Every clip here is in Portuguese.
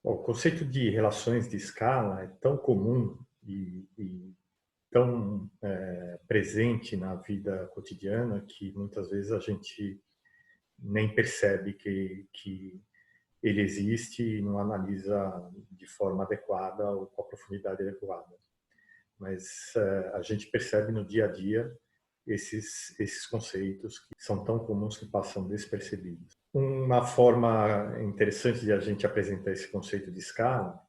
Bom, o conceito de relações de escala é tão comum e tão presente na vida cotidiana que muitas vezes a gente nem percebe que ele existe e não analisa de forma adequada ou com a profundidade adequada. Mas a gente percebe no dia a dia esses conceitos que são tão comuns que passam despercebidos. Uma forma interessante de a gente apresentar esse conceito de escala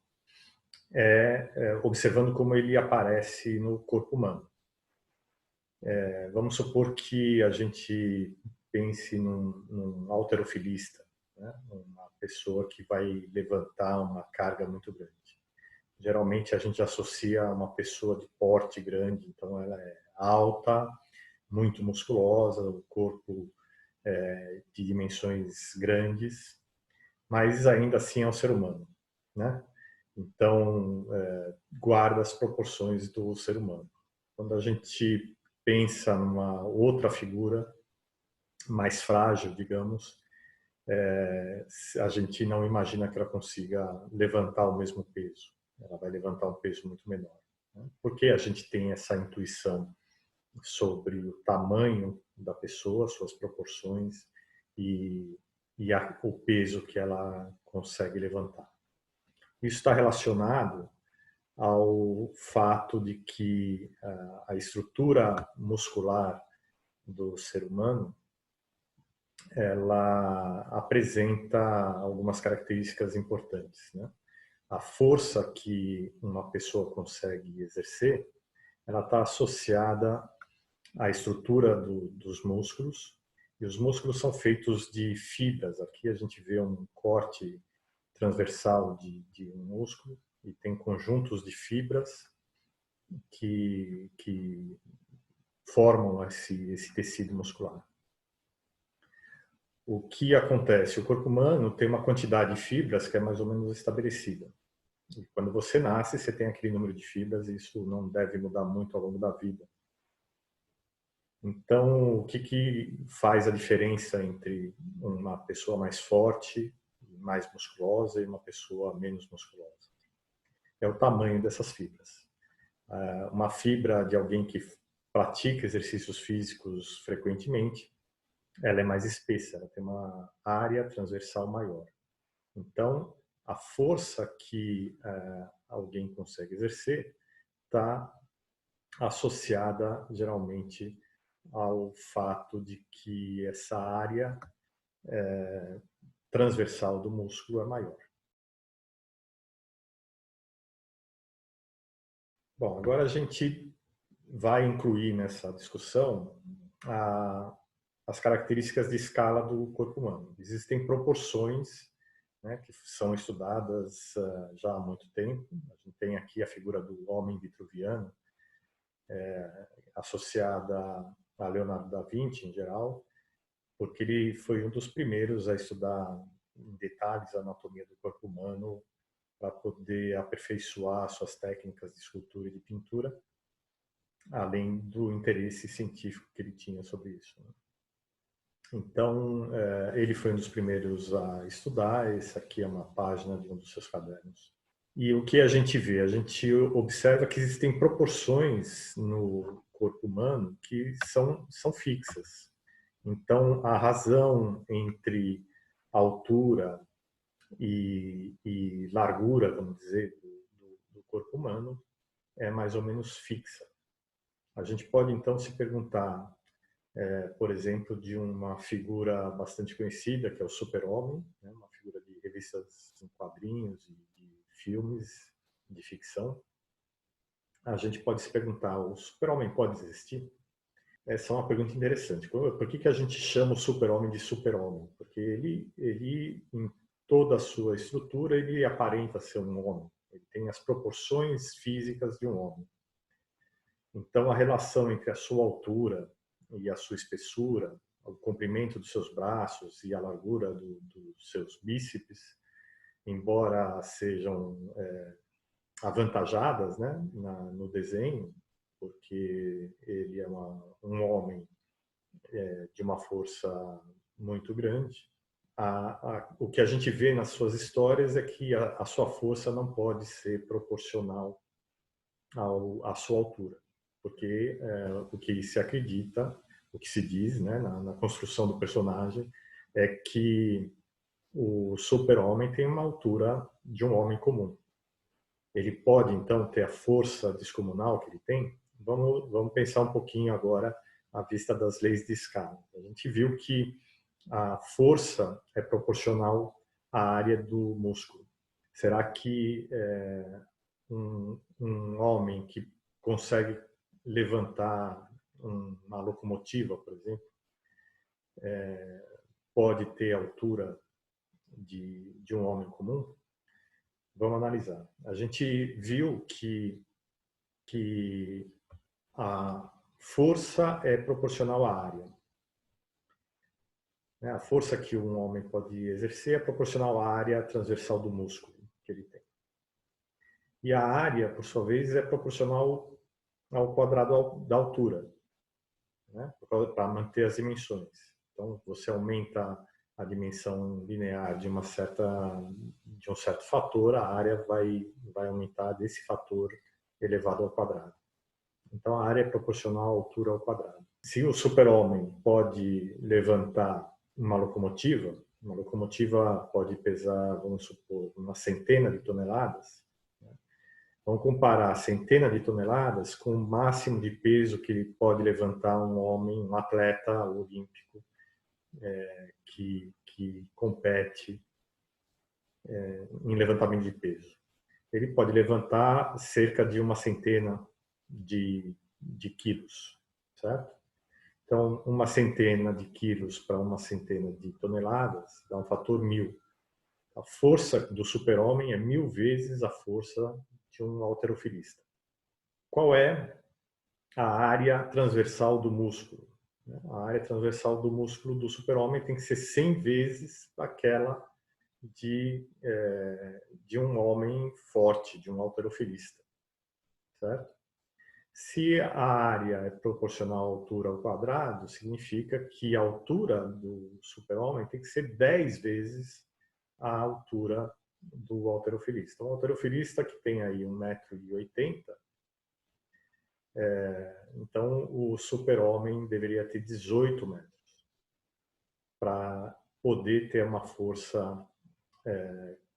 é observando como ele aparece no corpo humano. Vamos supor que a gente pense num halterofilista, né? Uma pessoa que vai levantar uma carga muito grande. Geralmente a gente associa a uma pessoa de porte grande, então ela é alta, muito musculosa, o corpo de dimensões grandes, mas ainda assim é um ser humano, né? Então, guarda as proporções do ser humano. Quando a gente pensa numa outra figura mais frágil, digamos, a gente não imagina que ela consiga levantar o mesmo peso. Ela vai levantar um peso muito menor, né? Porque a gente tem essa intuição sobre o tamanho da pessoa, suas proporções e o peso que ela consegue levantar. Isso está relacionado ao fato de que a estrutura muscular do ser humano ela apresenta algumas características importantes, né? A força que uma pessoa consegue exercer, ela está associada à estrutura dos músculos, e os músculos são feitos de fibras. Aqui a gente vê um corte transversal de um músculo e tem conjuntos de fibras que formam esse tecido muscular. O que acontece? O corpo humano tem uma quantidade de fibras que é mais ou menos estabelecida. E quando você nasce, você tem aquele número de fibras e isso não deve mudar muito ao longo da vida. Então, o que faz a diferença entre uma pessoa mais forte, mais musculosa e uma pessoa menos musculosa? É o tamanho dessas fibras. Uma fibra de alguém que pratica exercícios físicos frequentemente, ela é mais espessa, ela tem uma área transversal maior. Então, a força que alguém consegue exercer está associada, geralmente, ao fato de que essa área transversal do músculo é maior. Bom, agora a gente vai incluir nessa discussão as características de escala do corpo humano. Existem proporções, né, que são estudadas já há muito tempo. A gente tem aqui a figura do homem vitruviano, associada a Leonardo da Vinci, em geral, porque ele foi um dos primeiros a estudar em detalhes a anatomia do corpo humano para poder aperfeiçoar suas técnicas de escultura e de pintura, além do interesse científico que ele tinha sobre isso, né? Então, ele foi um dos primeiros a estudar. Esse aqui é uma página de um dos seus cadernos. E o que a gente vê? A gente observa que existem proporções no corpo humano que são fixas. Então, a razão entre altura e largura, vamos dizer, do corpo humano é mais ou menos fixa. A gente pode, então, se perguntar, por exemplo, de uma figura bastante conhecida, que é o Super-Homem, né? Uma figura de revistas em quadrinhos e de filmes de ficção. A gente pode se perguntar, o Super-Homem pode existir? Essa é uma pergunta interessante. Por que a gente chama o Super-Homem de Super-Homem? Porque ele, em toda a sua estrutura, ele aparenta ser um homem. Ele tem as proporções físicas de um homem. Então, a relação entre a sua altura e a sua espessura, o comprimento dos seus braços e a largura dos seus bíceps, embora sejam avantajadas, né, no desenho, porque ele é um homem de uma força muito grande, o que a gente vê nas suas histórias é que a sua força não pode ser proporcional à sua altura, porque o que se acredita, o que se diz, né, na construção do personagem, é que o super-homem tem uma altura de um homem comum. Ele pode, então, ter a força descomunal que ele tem? Vamos pensar um pouquinho agora à vista das leis de escala. A gente viu que a força é proporcional à área do músculo. Será que um homem que consegue levantar uma locomotiva, por exemplo, pode ter a altura de um homem comum? Vamos analisar. A gente viu que a força é proporcional à área. A força que um homem pode exercer é proporcional à área transversal do músculo que ele tem. E a área, por sua vez, é proporcional ao quadrado da altura, né? Para manter as dimensões. Então, você aumenta a dimensão linear de um certo fator, a área vai aumentar desse fator elevado ao quadrado. Então, a área é proporcional à altura ao quadrado. Se o super-homem pode levantar uma locomotiva pode pesar, vamos supor, uma centena de toneladas. Vamos comparar centena de toneladas com o máximo de peso que pode levantar um homem, um atleta olímpico que compete em levantamento de peso. Ele pode levantar cerca de uma centena de quilos, certo? Então, uma centena de quilos para uma centena de toneladas dá um fator 1000. A força do super-homem é 1000 vezes a força de um halterofilista. Qual é a área transversal do músculo? A área transversal do músculo do super-homem tem que ser 100 vezes aquela de um homem forte, de um halterofilista, certo? Se a área é proporcional à altura ao quadrado, significa que a altura do super-homem tem que ser 10 vezes a altura do halterofilista. Um halterofilista que tem aí 1,80 m, então o super-homem deveria ter 18 metros para poder ter uma força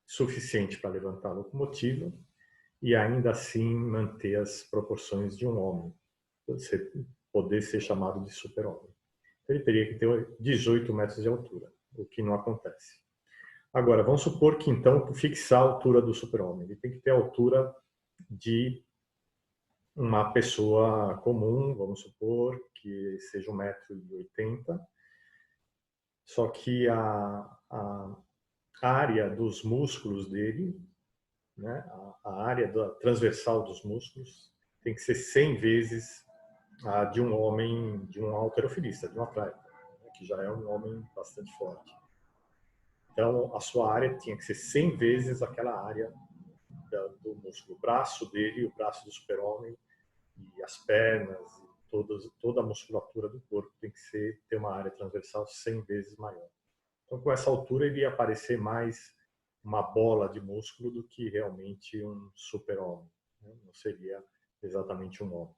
suficiente para levantar a locomotiva e ainda assim manter as proporções de um homem, poder ser chamado de super-homem. Ele teria que ter 18 metros de altura, o que não acontece. Agora, vamos supor que então fixar a altura do super-homem. Ele tem que ter a altura de uma pessoa comum, vamos supor que seja 1,80 m, só que a área dos músculos dele, né, a área transversal dos músculos tem que ser 100 vezes a de um homem, de um halterofilista, de um atleta, que já é um homem bastante forte. Então, a sua área tinha que ser 100 vezes aquela área do músculo. O braço dele, o braço do super-homem, e as pernas, e toda a musculatura do corpo tem que ter uma área transversal 100 vezes maior. Então, com essa altura, ele ia parecer mais uma bola de músculo do que realmente um super-homem. Não seria exatamente um homem.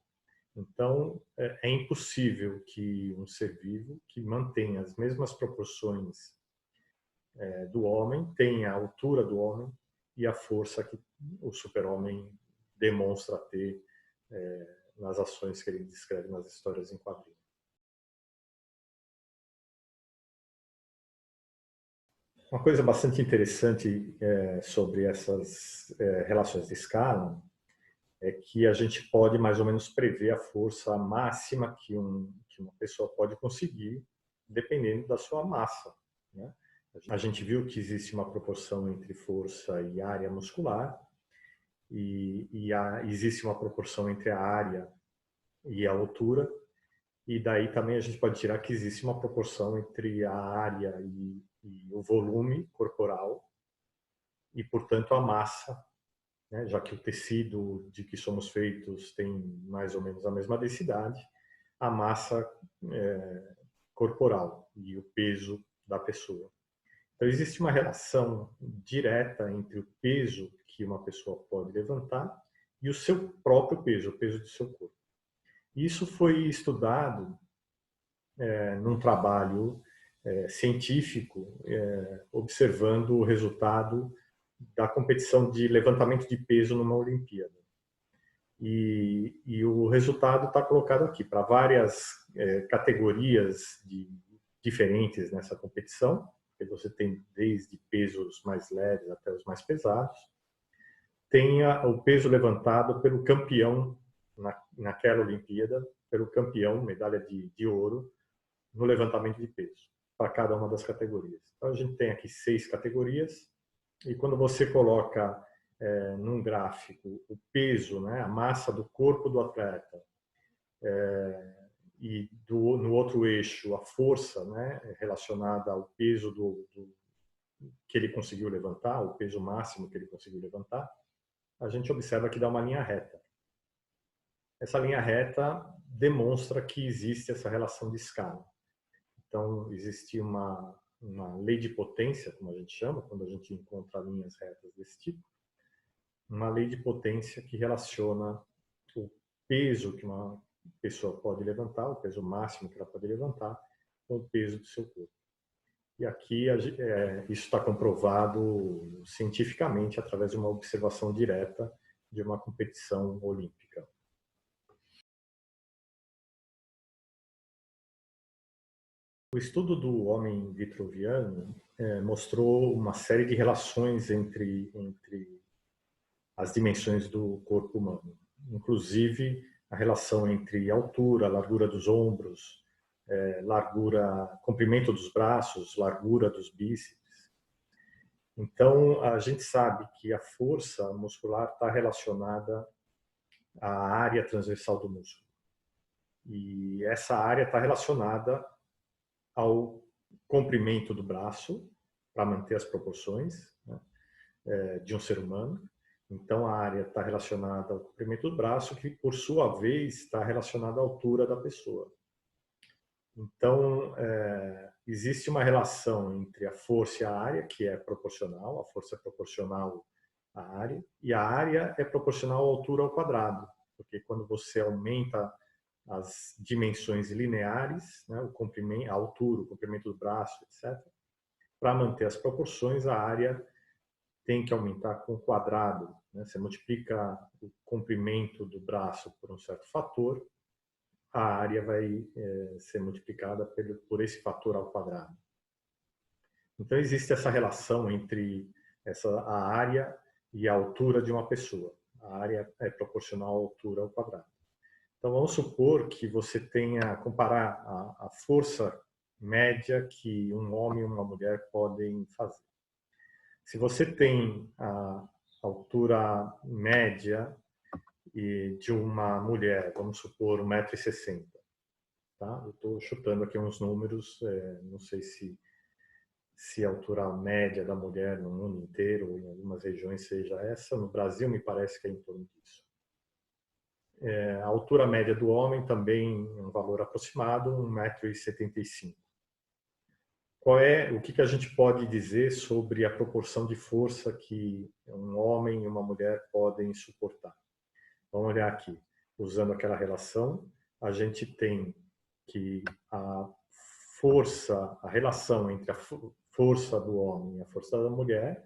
Então, é impossível que um ser vivo que mantenha as mesmas proporções do homem tenha a altura do homem e a força que o super-homem demonstra ter nas ações que ele descreve nas histórias em quadrinhos. Uma coisa bastante interessante sobre essas relações de escala é que a gente pode mais ou menos prever a força máxima que uma pessoa pode conseguir, dependendo da sua massa, né? A gente viu que existe uma proporção entre força e área muscular, existe uma proporção entre a área e a altura, e daí também a gente pode tirar que existe uma proporção entre a área e o volume corporal e, portanto, a massa, né? Já que o tecido de que somos feitos tem mais ou menos a mesma densidade, a massa corporal e o peso da pessoa. Então, existe uma relação direta entre o peso que uma pessoa pode levantar e o seu próprio peso, o peso do seu corpo. Isso foi estudado num trabalho científico, observando o resultado da competição de levantamento de peso numa Olimpíada. E o resultado está colocado aqui para várias categorias diferentes nessa competição, que você tem desde pesos mais leves até os mais pesados. Tem o peso levantado pelo campeão naquela Olimpíada, pelo campeão, medalha de ouro, no levantamento de peso, para cada uma das categorias. Então, a gente tem aqui 6 categorias, e quando você coloca num gráfico o peso, né, a massa do corpo do atleta, e no outro eixo a força, né, relacionada ao peso que ele conseguiu levantar, o peso máximo que ele conseguiu levantar, a gente observa que dá uma linha reta. Essa linha reta demonstra que existe essa relação de escala. Então, existe uma lei de potência, como a gente chama, quando a gente encontra linhas retas desse tipo, uma lei de potência que relaciona o peso que uma pessoa pode levantar, o peso máximo que ela pode levantar, com o peso do seu corpo. E aqui isso está comprovado cientificamente através de uma observação direta de uma competição olímpica. O estudo do homem vitruviano mostrou uma série de relações entre as dimensões do corpo humano, inclusive a relação entre altura, largura dos ombros, comprimento dos braços, largura dos bíceps. Então, a gente sabe que a força muscular está relacionada à área transversal do músculo. E essa área está relacionada ao comprimento do braço, para manter as proporções, né, de um ser humano. Então, a área está relacionada ao comprimento do braço, que, por sua vez, está relacionada à altura da pessoa. Então, existe uma relação entre a força e a área, que é proporcional, a força é proporcional à área, e a área é proporcional à altura ao quadrado, porque quando você aumenta as dimensões lineares, né, a altura, o comprimento do braço, etc., para manter as proporções, a área tem que aumentar com o quadrado, né? Você multiplica o comprimento do braço por um certo fator, a área vai ser multiplicada por esse fator ao quadrado. Então, existe essa relação entre a área e a altura de uma pessoa. A área é proporcional à altura ao quadrado. Então, vamos supor que você tenha, comparar a força média que um homem e uma mulher podem fazer. Se você tem a altura média de uma mulher, vamos supor 1,60 m, tá? Eu estou chutando aqui uns números, não sei se a altura média da mulher no mundo inteiro ou em algumas regiões seja essa. No Brasil, me parece que é em torno disso. A altura média do homem também um valor aproximado, 1,75 m. O que a gente pode dizer sobre a proporção de força que um homem e uma mulher podem suportar? Vamos olhar aqui. Usando aquela relação, a gente tem que a relação entre a força do homem e a força da mulher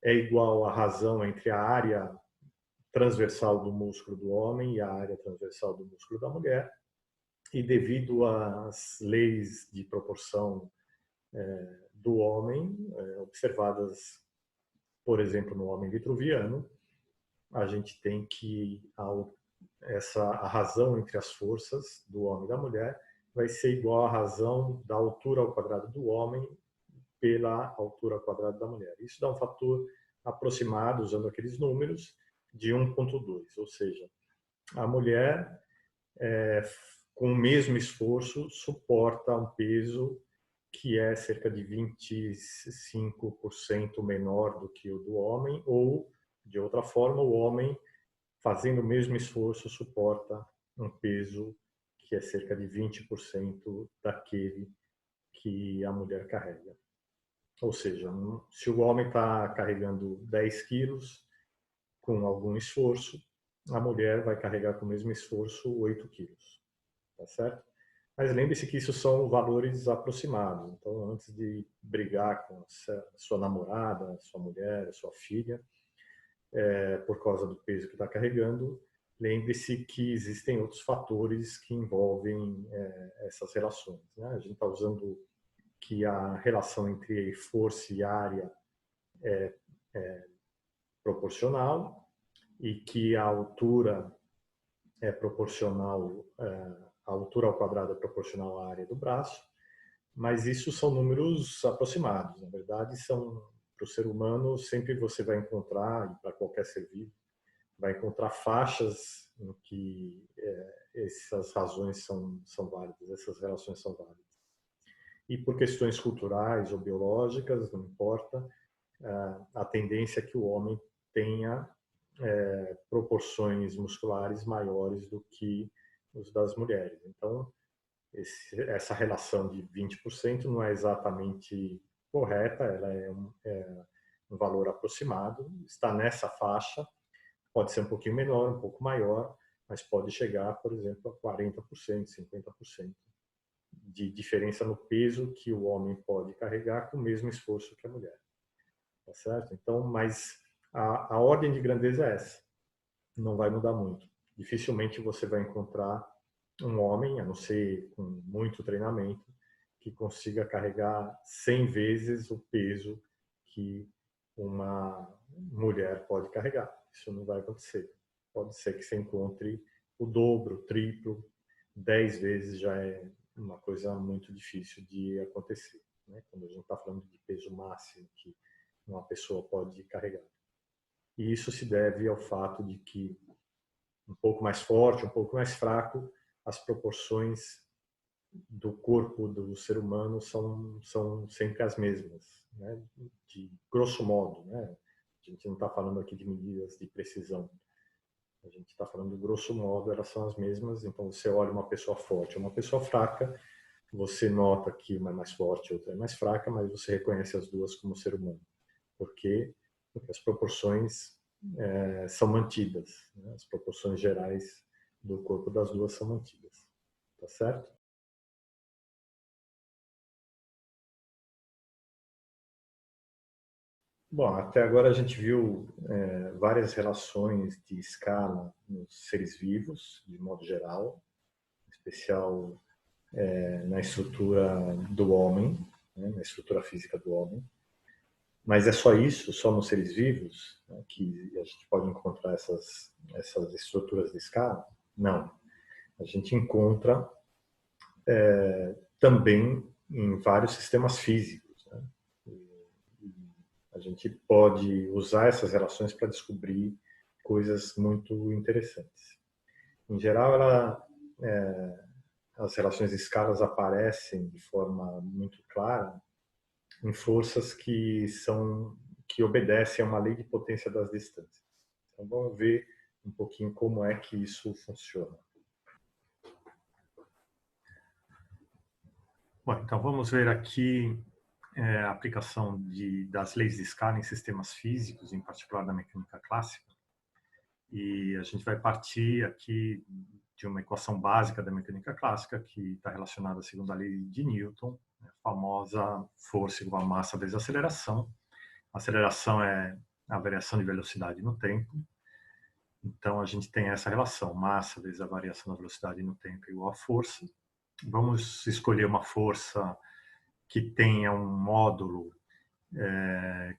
é igual à razão entre a área transversal do músculo do homem e a área transversal do músculo da mulher. E devido às leis de proporção do homem, observadas, por exemplo, no homem vitruviano, a gente tem que a razão entre as forças do homem e da mulher vai ser igual à razão da altura ao quadrado do homem pela altura ao quadrado da mulher. Isso dá um fator aproximado, usando aqueles números, de 1,2, ou seja, a mulher, com o mesmo esforço, suporta um peso que é cerca de 25% menor do que o do homem, ou, de outra forma, o homem, fazendo o mesmo esforço, suporta um peso que é cerca de 20% daquele que a mulher carrega. Ou seja, se o homem está carregando 10 quilos com algum esforço, a mulher vai carregar com o mesmo esforço 8 quilos, tá certo? Mas lembre-se que isso são valores aproximados. Então, antes de brigar com a sua namorada, sua mulher, sua filha, por causa do peso que está carregando, lembre-se que existem outros fatores que envolvem essas relações, né? A gente está usando que a relação entre força e área é proporcional e que a altura é proporcional, a altura ao quadrado é proporcional à área do braço, mas isso são números aproximados. Na verdade, são para o ser humano sempre você vai encontrar, e para qualquer ser vivo, vai encontrar faixas em que essas razões são válidas, essas relações são válidas. E por questões culturais ou biológicas, não importa, a tendência é que o homem tenha proporções musculares maiores do que os das mulheres. Então, essa relação de 20% não é exatamente correta, ela é um valor aproximado, está nessa faixa, pode ser um pouquinho menor, um pouco maior, mas pode chegar, por exemplo, a 40%, 50% de diferença no peso que o homem pode carregar com o mesmo esforço que a mulher. Tá certo? Então, mas a ordem de grandeza é essa. Não vai mudar muito. Dificilmente você vai encontrar um homem, a não ser com muito treinamento, que consiga carregar 100 vezes o peso que uma mulher pode carregar. Isso não vai acontecer. Pode ser que você encontre o dobro, o triplo, 10 vezes já é uma coisa muito difícil de acontecer, né? Quando a gente está falando de peso máximo que uma pessoa pode carregar. E isso se deve ao fato de que um pouco mais forte, um pouco mais fraco, as proporções do corpo do ser humano são sempre as mesmas, né? De grosso modo, né? A gente não está falando aqui de medidas de precisão. A gente está falando, grosso modo, elas são as mesmas. Então, você olha uma pessoa forte, uma pessoa fraca, você nota que uma é mais forte, outra é mais fraca, mas você reconhece as duas como ser humano. Por quê? Porque as proporções são mantidas, né? As proporções gerais do corpo das duas são mantidas. Tá certo? Bom, até agora a gente viu várias relações de escala nos seres vivos, de modo geral, em especial na estrutura do homem, né, na estrutura física do homem. Mas é só isso, só nos seres vivos, né, que a gente pode encontrar essas estruturas de escala? Não. A gente encontra também em vários sistemas físicos, né? A gente pode usar essas relações para descobrir coisas muito interessantes. Em geral, as relações de escalas aparecem de forma muito clara em forças que obedecem a uma lei de potência das distâncias. Então, vamos ver um pouquinho como é que isso funciona. Bom, então vamos ver aqui a aplicação das leis de escala em sistemas físicos, em particular da mecânica clássica. E a gente vai partir aqui de uma equação básica da mecânica clássica, que está relacionada à segunda lei de Newton, a famosa força igual a massa vezes aceleração. A aceleração é a variação de velocidade no tempo. Então, a gente tem essa relação, massa vezes a variação da velocidade no tempo igual a força. Vamos escolher uma força que tenha um módulo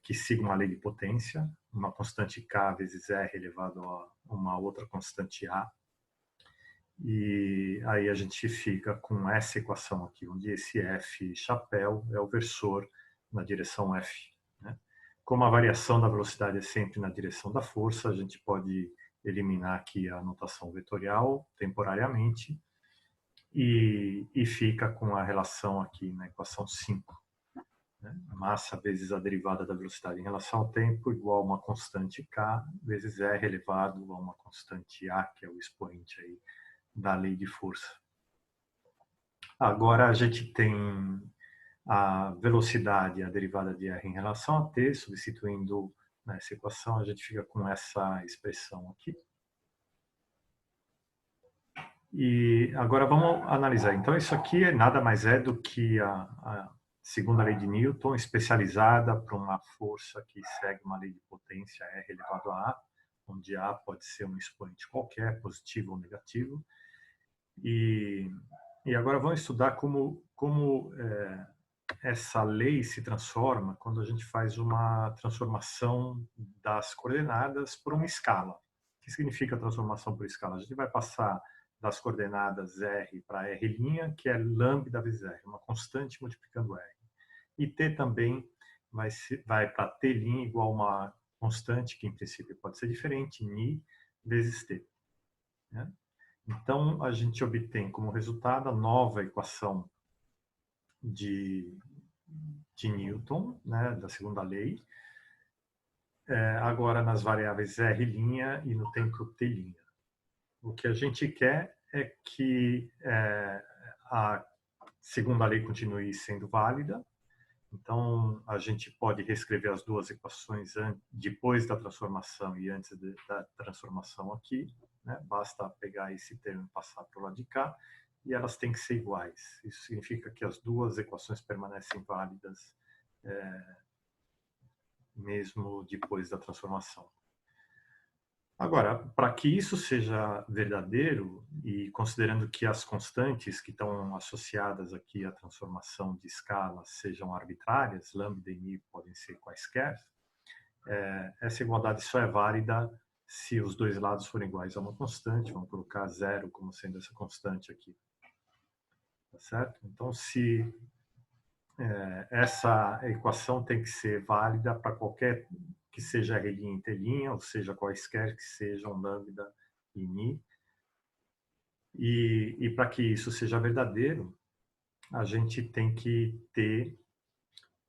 que siga uma lei de potência, uma constante K vezes R elevado a uma outra constante A. E aí a gente fica com essa equação aqui, onde esse F chapéu é o versor na direção F, né? Como a variação da velocidade é sempre na direção da força, a gente pode eliminar aqui a notação vetorial temporariamente e fica com a relação aqui na equação 5. Né? Massa vezes a derivada da velocidade em relação ao tempo igual a uma constante K vezes R elevado a uma constante A, que é o expoente aí da lei de força. Agora a gente tem a velocidade, a derivada de r em relação a t, substituindo nessa equação, a gente fica com essa expressão aqui. E agora vamos analisar. Então, isso aqui nada mais é do que a segunda lei de Newton, especializada para uma força que segue uma lei de potência R elevado a A, onde A pode ser um expoente qualquer, positivo ou negativo. E agora vamos estudar como essa lei se transforma quando a gente faz uma transformação das coordenadas por uma escala. O que significa transformação por escala? A gente vai passar das coordenadas R para R', que é lambda vezes R, uma constante multiplicando R. E T também vai para T' igual a uma constante, que em princípio pode ser diferente, Ni vezes T. Né? Então, a gente obtém como resultado a nova equação de Newton, né, da segunda lei, agora nas variáveis R' e no tempo T'. O que a gente quer é que a segunda lei continue sendo válida. Então, a gente pode reescrever as duas equações depois da transformação e antes da transformação aqui. Né? Basta pegar esse termo e passar para o lado de cá. E elas têm que ser iguais. Isso significa que as duas equações permanecem válidas mesmo depois da transformação. Agora, para que isso seja verdadeiro, e considerando que as constantes que estão associadas aqui à transformação de escala sejam arbitrárias, lambda e mi podem ser quaisquer, essa igualdade só é válida se os dois lados forem iguais a uma constante. Vamos colocar zero como sendo essa constante aqui. Tá certo? Então, se essa equação tem que ser válida para qualquer que seja R' e T', ou seja, quaisquer que sejam lambda e mi. E para que isso seja verdadeiro, a gente tem que ter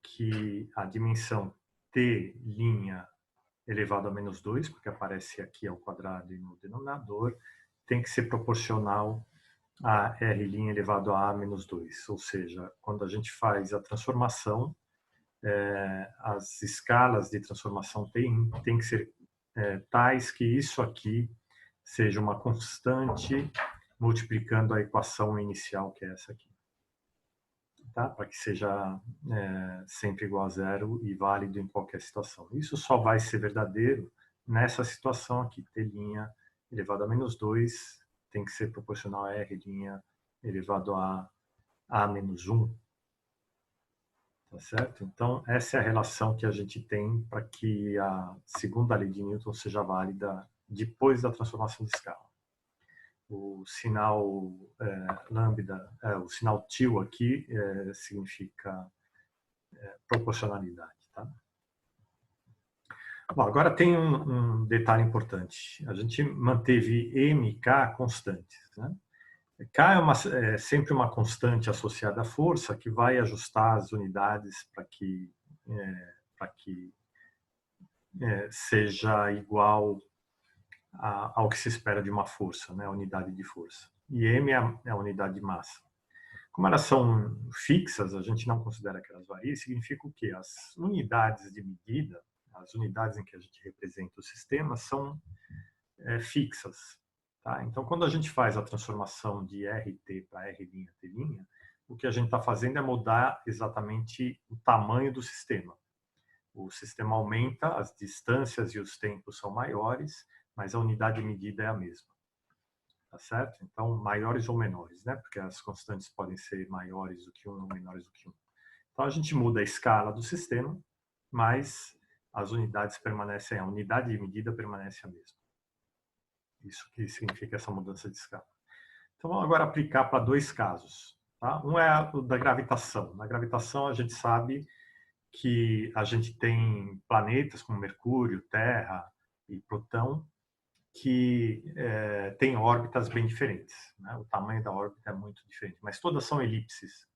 que a dimensão T' elevado a menos 2, porque aparece aqui ao quadrado e no denominador, tem que ser proporcional a R' elevado a menos 2. Ou seja, quando a gente faz a transformação, as escalas de transformação tem que ser tais que isso aqui seja uma constante multiplicando a equação inicial, que é essa aqui. Tá? Para que seja sempre igual a zero e válido em qualquer situação. Isso só vai ser verdadeiro nessa situação aqui. T' elevado a menos 2 tem que ser proporcional a R' elevado a menos 1. Tá certo? Então, essa é a relação que a gente tem para que a segunda lei de Newton seja válida depois da transformação de escala. O sinal lambda, o sinal til aqui significa proporcionalidade. Tá? Bom, agora tem um detalhe importante. A gente manteve M e K constantes. Né? K é sempre uma constante associada à força que vai ajustar as unidades para que seja igual ao que se espera de uma força, né, a unidade de força. E M é a unidade de massa. Como elas são fixas, a gente não considera que elas variem, significa o quê? As unidades de medida, as unidades em que a gente representa o sistema, são fixas. Tá? Então, quando a gente faz a transformação de RT para R', T', o que a gente está fazendo é mudar exatamente o tamanho do sistema. O sistema aumenta, as distâncias e os tempos são maiores, mas a unidade de medida é a mesma. Tá certo? Então, maiores ou menores, né? Porque as constantes podem ser maiores do que 1 ou menores do que 1. Então, a gente muda a escala do sistema, mas as unidades permanecem, a unidade de medida permanece a mesma. Isso que significa essa mudança de escala. Então, vamos agora aplicar para dois casos. Tá? Um é o da gravitação. Na gravitação, a gente sabe que a gente tem planetas como Mercúrio, Terra e Plutão que têm órbitas bem diferentes. Né? O tamanho da órbita é muito diferente, mas todas são elipses.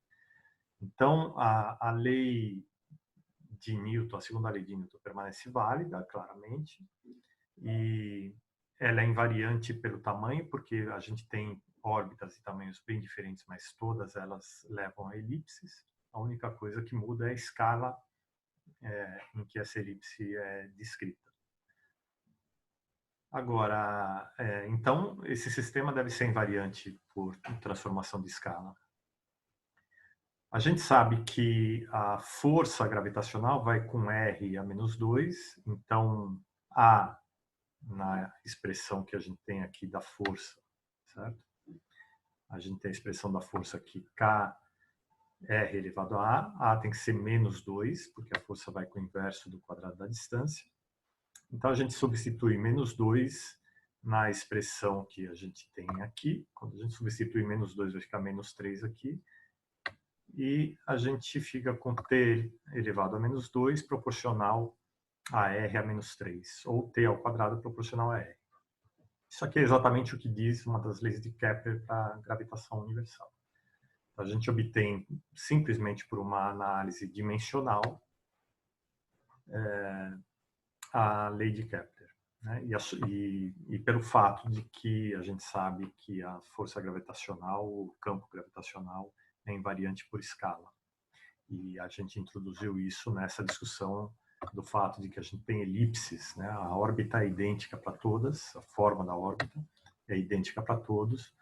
Então, a lei de Newton, a segunda lei de Newton, permanece válida, claramente, e ela é invariante pelo tamanho, porque a gente tem órbitas e tamanhos bem diferentes, mas todas elas levam a elipses. A única coisa que muda é a escala em que essa elipse é descrita. Agora, então, esse sistema deve ser invariante por transformação de escala. A gente sabe que a força gravitacional vai com R a menos 2, então A, na expressão que a gente tem aqui da força, certo? A gente tem a expressão da força aqui, K R elevado a A tem que ser menos 2, porque a força vai com o inverso do quadrado da distância. Então, a gente substitui menos 2 na expressão que a gente tem aqui. Quando a gente substitui menos 2, vai ficar menos 3 aqui. E a gente fica com t elevado a menos 2 proporcional a r a menos 3, ou t ao quadrado proporcional a r. Isso aqui é exatamente o que diz uma das leis de Kepler para a gravitação universal. A gente obtém, simplesmente por uma análise dimensional, a lei de Kepler. Né? E pelo fato de que a gente sabe que a força gravitacional, o campo gravitacional, é invariante por escala. E a gente introduziu isso nessa discussão do fato de que a gente tem elipses, né? A órbita é idêntica para todas, a forma da órbita é idêntica para todos,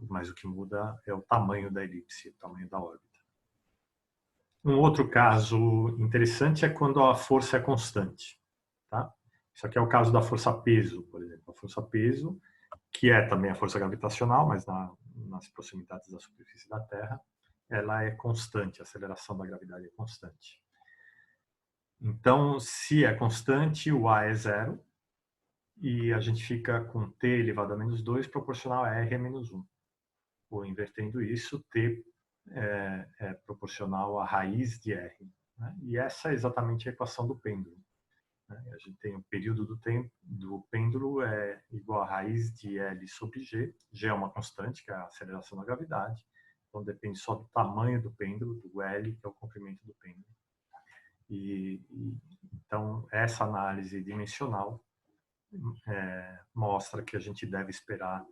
mas o que muda é o tamanho da elipse, o tamanho da órbita. Um outro caso interessante é quando a força é constante. Tá? Isso aqui é o caso da força-peso, por exemplo. A força-peso, que é também a força gravitacional, mas nas proximidades da superfície da Terra, ela é constante, a aceleração da gravidade é constante. Então, se é constante, o A é zero, e a gente fica com t elevado a menos 2 proporcional a r a menos 1. Ou invertendo isso, t é proporcional à raiz de r. Né? E essa é exatamente a equação do pêndulo. Né? A gente tem o período do tempo do pêndulo é igual a raiz de L sobre G. G é uma constante, que é a aceleração da gravidade. Então, depende só do tamanho do pêndulo, do L, que é o comprimento do pêndulo. Então, essa análise dimensional mostra que a gente deve esperar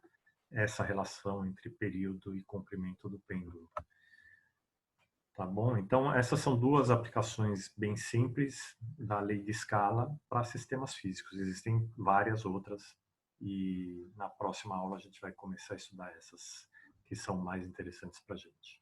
essa relação entre período e comprimento do pêndulo. Tá bom? Então, essas são duas aplicações bem simples da lei de escala para sistemas físicos. Existem várias outras e na próxima aula a gente vai começar a estudar essas que são mais interessantes para a gente.